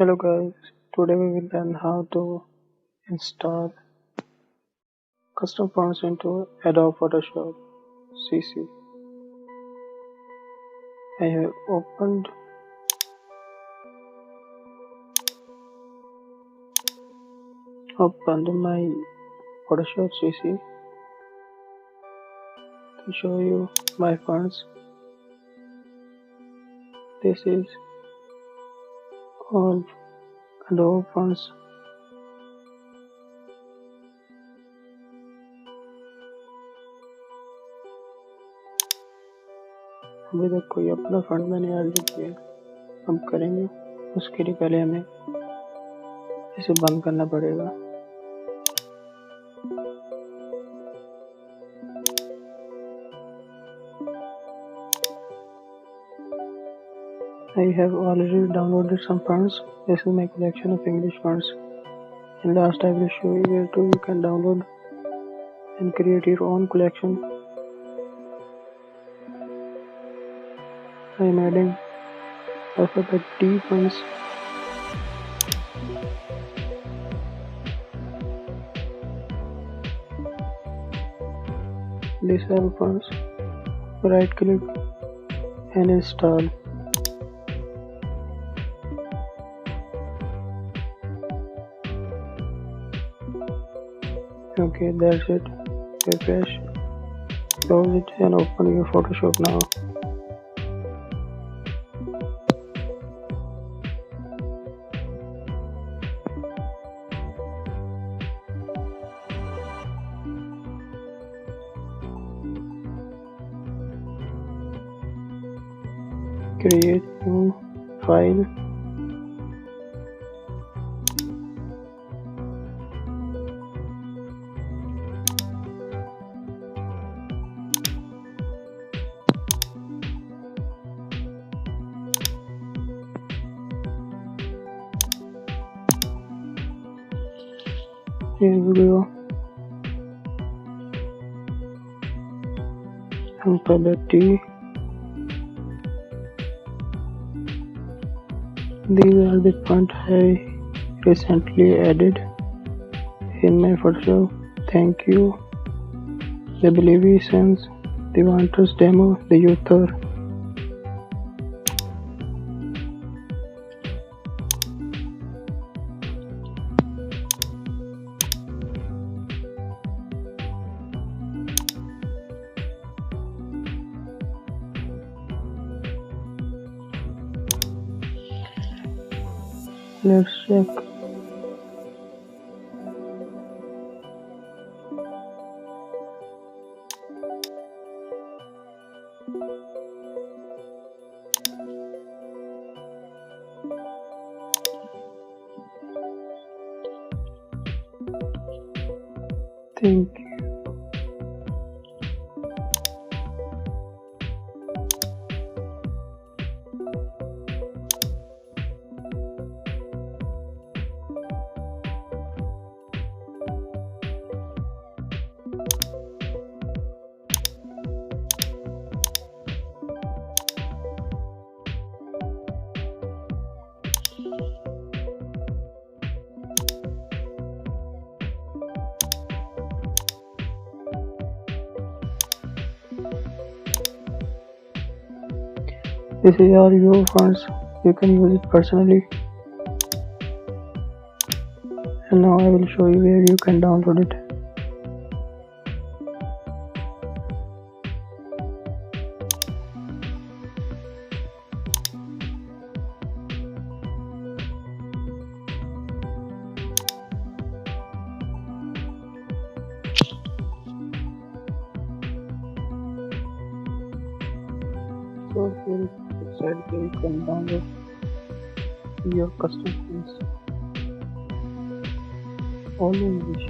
Hello guys, today we will learn how to install custom fonts into Adobe Photoshop CC. I have opened my Photoshop CC to show you my fonts. This is all Adobe fonts. अभी तक कोई अपना fund मैंने add नहीं किया, अब करेंगे। उसके लिए पहले हमें इसे बंद करना पड़ेगा। I have already downloaded some fonts. This is my collection of English fonts. In last I will show you where to you can download and create your own collection. I am adding alphabet T fonts. These are fonts. Right click and install. Okay, that's it. Refresh, close it and open your Photoshop now. Create new file. Here we go. Alphabet T. These are the fonts I recently added in my Photoshop. Thank you. The Oblivions, the Wanters Demo, the Youthor. Let's check. Thank you. This is all your fonts. You can use it personally. And now I will show you where you can download it. So here inside there you can download your custom fonts, all in English.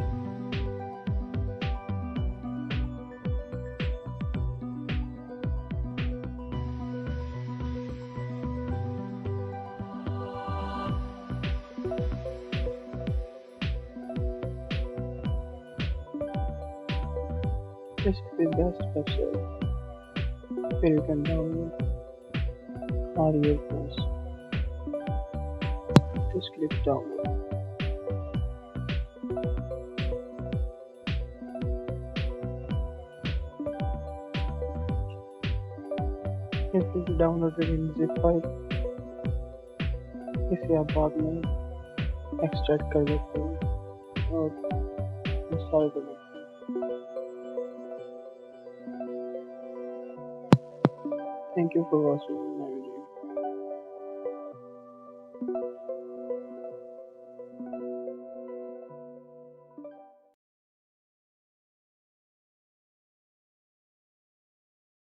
This is the best website where you can download all your fonts. just click download. If it is downloaded in zip file, इसे आप बाद में extract कर देते हैं और install कर देते हैं. Thank you for watching.